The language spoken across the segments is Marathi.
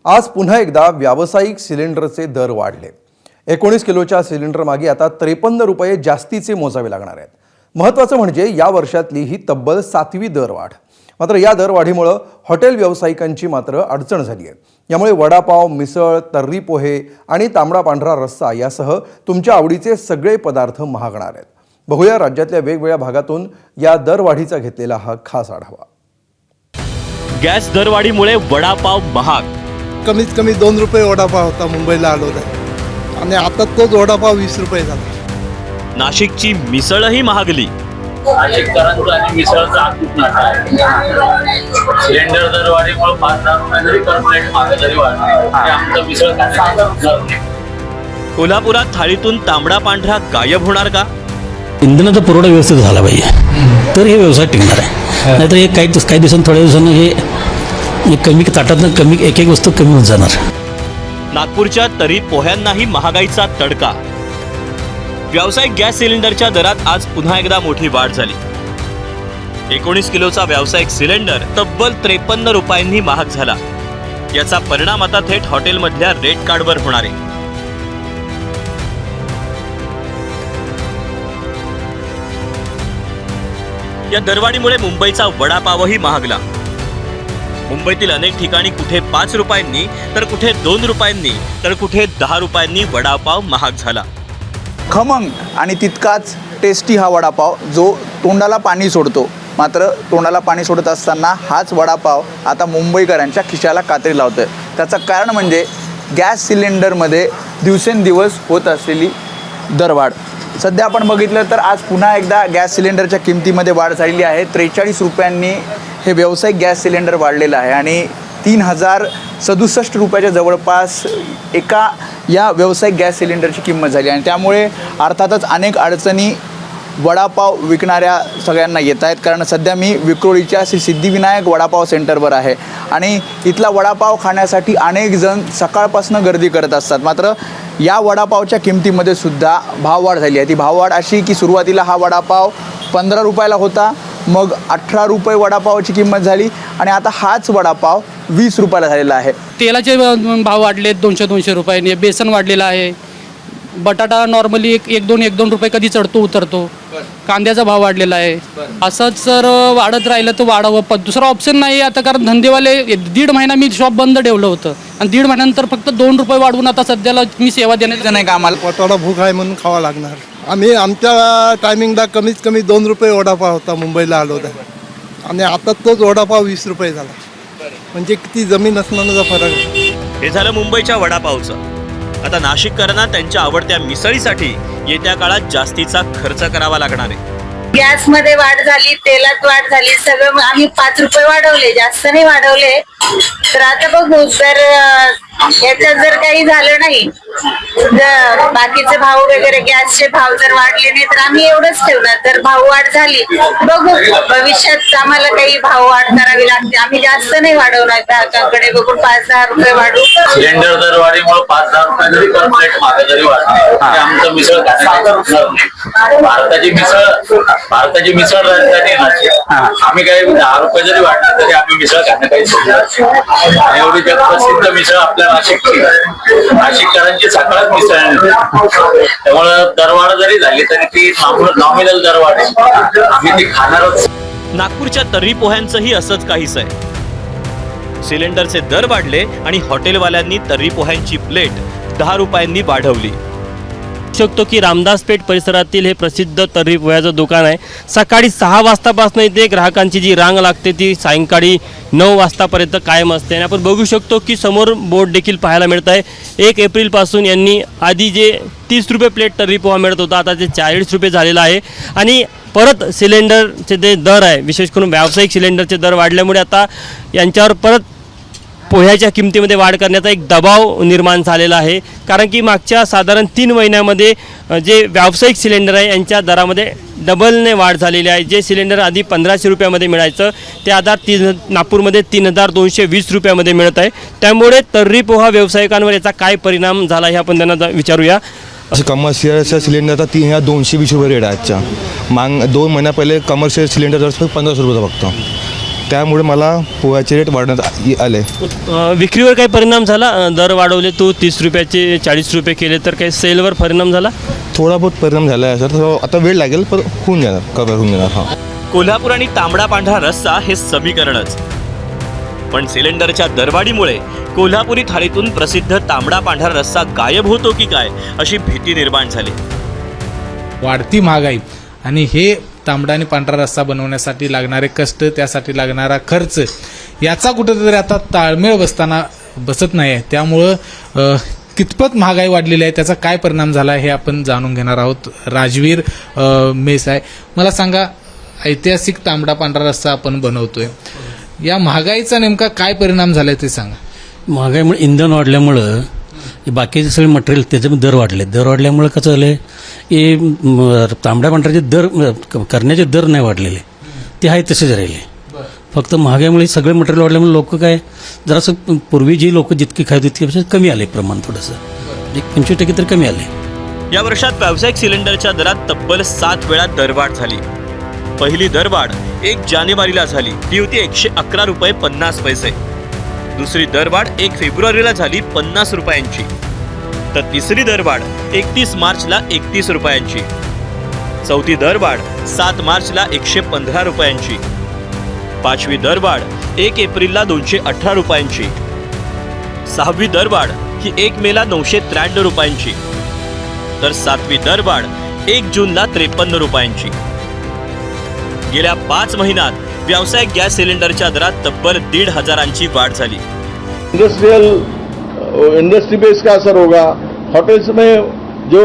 आज पुन्हा एकदा व्यावसायिक सिलेंडरचे दर वाढले। 19 किलोच्या सिलेंडरमागे आता 53 रुपये जास्तीचे मोजावे लागणार आहेत। महत्त्वाचं म्हणजे या वर्षातली ही तब्बल 7वी दरवाढ। मात्र या दरवाढीमुळे हॉटेल व्यावसायिकांची मात्र अडचण झाली आहे। यामुळे वडापाव, मिसळ, तर्री पोहे आणि तांबडा पांढरा रस्सा यासह तुमच्या आवडीचे सगळे पदार्थ महागणार आहेत। बघूया राज्यातल्या वेगवेगळ्या भागातून या दरवाढीचा घेतलेला हा खास आढावा। गॅस दरवाढीमुळे वडापाव महाग। कमीत कमी 2 रुपये वडापाव होता मुंबईला आलो तर, आणि आता तोच वडापाव 20 रुपये झाला। नाशिकची मिसळही महागली। नाशिककरांचा आणि मिसळचा अतूट नाता आहे। सिलेंडर दरवाढीमुळे 5,000 रुपये जरी पर प्लेट मागे जरी वाढली तरी आमचं मिसळ खाण्याचं कोल्हापुरात थाळीतून तांबडा पांढरा गायब होणार का? इंधनाचा पुरवठा व्यवस्थित झाला पाहिजे तर हे व्यवसाय टिकणार आहे। नाहीतर हे काही दिवसांनी थोड्या दिवसांनी हे कमी ताटातनं कमी एक वस्तू कमी होत जाणार। नागपूरच्या तरी पोह्यांनाही महागाईचा तडका। व्यावसायिक गॅस सिलेंडरच्या दरात आज पुन्हा एकदा मोठी वाढ झाली। 19 किलोचा व्यावसायिक सिलेंडर तब्बल 53 रुपयांनी महाग झाला। याचा परिणाम आता थेट हॉटेलमधल्या रेट कार्डवर होणार आहे। या दरवाढीमुळे मुंबईचा वडापावही महागला। मुंबईतील अनेक ठिकाणी कुठे 5 रुपयांनी तर कुठे 2 रुपयांनी तर कुठे 10 रुपयांनी वडापाव महाग झाला। खमंग आणि तितकाच टेस्टी हा वडापाव जो तोंडाला पाणी सोडतो। मात्र तोंडाला पाणी सोडत असताना हाच वडापाव आता मुंबईकरांच्या खिशाला कात्री लावतोय। त्याचं कारण म्हणजे गॅस सिलेंडरमध्ये दिवसेंदिवस होत असलेली दरवाढ। सध्या आपण बघितलं तर आज पुन्हा एकदा गॅस सिलेंडरच्या किमतीमध्ये वाढ झालेली आहे। 43 रुपयांनी हे व्यावसायिक गॅस सिलेंडर वाढलेलं आहे आणि 3067 रुपयाच्या जवळपास एका या व्यावसायिक गॅस सिलेंडरची किंमत झाली। आणि त्यामुळे अर्थातच अनेक अडचणी वडापाव विकणाऱ्या सगळ्यांना येत आहेत। कारण सध्या मी विक्रोळीच्या श्री सिद्धिविनायक वडापाव सेंटरवर आहे आणि इथला वडापाव खाण्यासाठी अनेक जण सकाळपासून गर्दी करत असतात। मात्र या वडापावच्या किमतीमध्ये सुद्धा भाववाढ झाली आहे। ती भाववाढ अशी की सुरुवातीला हा वडापाव 15 रुपयाला होता, मग 18 रुपये वडापावाची किंमत झाली आणि आता हाच वडापाव 20 रुपयाला झालेला आहे। तेलाचे भाव वाढले 200 रुपयांनी, बेसन वाढलेलं आहे, बटाटा नॉर्मली एक दोन रुपये कधी चढतो उतरतो, कांद्याचा भाव वाढलेला आहे। असंच जर वाढत राहिलं तर वाढावं, पण दुसरा ऑप्शन नाही आता। कारण धंदेवाले 1.5 महिना मी शॉप बंद ठेवलं होतं आणि 1.5 महिन्यानंतर फक्त 2 रुपये वाढवून आता सध्याला मी सेवा देण्याचं नाही का आम्हाला। पोटाला भूक आहे म्हणून खावा लागणार। आम्ही आमच्या टायमिंगला कमीत कमी 2 रुपये वडापाव होता मुंबईला आलो तर, आणि आता तोच वडापाव 20 रुपये झाला। म्हणजे किती जमीन आसमानाचा फरक आहे। हे झालं मुंबईच्या वडापावचं। आता नाशिककरांना त्यांच्या आवडत्या मिसळीसाठी येत्या काळात जास्तीचा खर्च करावा लागणार आहे। गॅसमध्ये वाढ झाली, तेलात वाढ झाली, सगळं आम्ही 5 रुपये वाढवले, जास्त नाही वाढवले। तर आता बघू जर याच्यात जर काही झालं नाही, जर बाकीचे भाव वगैरे गॅसचे भाव जर वाढले नाही तर आम्ही एवढंच ठेवणार। जर भाव वाढ झाली बघू भविष्यात आम्हाला काही भाव वाढ करावी लागते। आम्ही जास्त नाही वाढवणार, ग्राहकांकडे बघून 5-10 रुपये वाढवू। सिलेंडर दरवाढीमुळे 5,000 रुपये जरी पर प्लेट मागे जरी वाढली तरी आमचं मिसळ खाण्याचं भारताची मिसळ राजधानी नाशिक। आम्ही काही 10 रुपये जरी वाढले तरी आम्ही मिसळ खाणं काही सोडणार। एवढी जगप्रसिद्ध मिसळ आपल्या नाशिकची, नाशिककरांची सकाळच मिसळ आहे। त्यामुळे दरवाढ जरी झाली तरी ती नॉमिनल दरवाढ आहे, आम्ही ती खाणारच। नागपूरच्या तर्री पोह्यांचंही असंच काहीच आहे। सिलेंडरचे दर वाढले आणि हॉटेलवाल्यांनी तर्री पोह्यांची प्लेट 10 रुपयांनी वाढवली। शकतो की रामदासपेठ परिसरातील हे प्रसिद्ध तर्री पोह्याचं दुकान आहे। सकाळी 6 वाजतापासून इथे ग्राहकांची जी रांग लागते ती सायंकाळी 9 वाजतापर्यंत कायम असते। आणि आपण बघू शकतो की समोर बोर्ड देखील पाहायला मिळत आहे। 1 एप्रिलपासून यांनी आधी जे 30 रुपये प्लेट तर्री पोहा मिळत होता आता ते 40 रुपये झालेला आहे। आणि परत सिलेंडरचे जे दर आहे, विशेष करून व्यावसायिक सिलेंडरचे दर वाढल्यामुळे आता यांच्यावर परत पोह्याच्या किमतीमध्ये वाढ करण्याचा एक दबाव निर्माण झालेला आहे। कारण की मागच्या साधारण 3 महिन्यामध्ये जे व्यावसायिक सिलेंडर आहे यांच्या दरामध्ये डबलने वाढ झालेली आहे। जे सिलेंडर आधी 1500 रुपयामध्ये मिळायचं ते आता नागपूरमध्ये 3220 रुपयामध्ये मिळत आहे। त्यामुळे तर्री पोहा व्यावसायिकांवर याचा काय परिणाम झाला हे आपण त्यांना विचारूया। असं कमर्शियलचा सिलेंडरचा 220 रुपये रेट आहे आजच्या। 2 महिन्या पहिले कमर्शियल सिलेंडर 1500 रुपये फक्त। त्यामुळे मला पोह्याचे रेट वाढवण्यात आले. विक्रीवर काही परिणाम झाला? दर वाढवले तू 30 रुपयाचे 40 रुपये केले तर काही सेलवर परिणाम झाला? थोडा बहुत परिणाम झाला आहे सर. आता वेळ लागेल पण होऊन जाणार, कव्हर होऊन जाणार. हां, कोल्हापूर आणि तांबडा पांढरा रस्सा हे समीकरणच. पण सिलेंडरच्या दरवाढीमुळे कोल्हापुरी थाळीतून प्रसिद्ध तांबडा पांढरा रस्सा गायब होतो की काय अशी भीती निर्माण झाली. वाढती महागाई आणि हे तांबडा आणि पांढरा रस्सा बनवण्यासाठी लागणारे कष्ट, त्यासाठी लागणारा खर्च याचा कुठेतरी आता ताळमेळ बसत नाही आहे. त्यामुळं कितपत महागाई वाढलेली आहे, त्याचा काय परिणाम झाला हे आपण जाणून घेणार आहोत. राजवीर मेस आहे. मला सांगा, ऐतिहासिक तांबडा पांढरा रस्सा आपण बनवतोय, या महागाईचा नेमका काय परिणाम झालाय ते सांगा. महागाईमुळे इंधन वाढल्यामुळं बाकीचे सगळे मटेरियल त्याच्यामध्ये दर वाढले. दर वाढल्यामुळं कसं झालं की तांबड्या पांढऱ्याचे दर करण्याचे दर नाही वाढलेले, ते आहे तसेच राहिले. फक्त महागाईमुळे सगळे मटेरियल वाढल्यामुळे लोक काय जरासं पूर्वी जी लोक जितकी खात होती त्यापेक्षा कमी आले प्रमाण, थोडंसं 25% तरी कमी आले. या वर्षात व्यावसायिक सिलेंडरच्या दरात तब्बल 7 वेळा दरवाढ झाली. पहिली दरवाढ 1 जानेवारीला झाली, ती होती 111 रुपये 50 पैसे. दुसरी दरवाढ 1 फेब्रुवारीला झाली 50 रुपयांची. तर तिसरी दरवाढ 31 मार्चला 31 रुपयांची. चौथी दरवाढ 7 मार्चला 115 रुपयांची. पाचवी दरवाढ 1 एप्रिलला 218 रुपयांची. सहावी दरवाढ ही 1 मेला 993 रुपयांची. तर सातवी दरवाढ 1 जूनला 53 रुपयांची. गेल्या 5 महिन्यात व्यावसायिक गॅस सिलेंडरच्या दरात तब्बल 1,500ची वाढ झाली. इंडस्ट्री पे इसका असर होगा, होटल्स में जो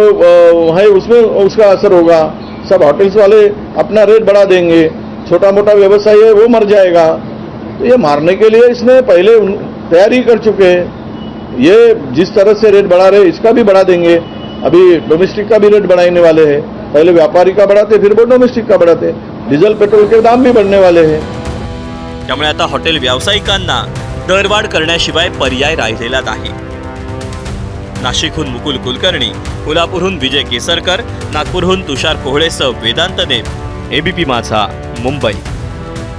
है उसमें उसका असर होगा. सब होटल्स वाले अपना रेट बढ़ा देंगे, छोटा मोटा व्यवसाय है वो मर जाएगा. तो ये मारने के लिए इसने पहले तैयारी कर चुके हैं. ये जिस तरह से रेट बढ़ा रहे इसका भी बढ़ा देंगे. अभी डोमेस्टिक का भी रेट बढ़ाने वाले हैं. पहले व्यापारी का बढ़ाते, फिर वो डोमेस्टिक का बढ़ाते. डीजल पेट्रोल के दाम भी बढ़ने वाले हैं. त्यामुळे आता हॉटेल व्यावसायिकांना दरवाढ करण्याशिवाय पर्याय राहिलेला नाही. नाशिकहून मुकुल कुलकर्णी, कोल्हापूरहून विजय केसरकर, नागपूरहून तुषार कोहळेसह वेदांत देव, एबीपी माझा, मुंबई.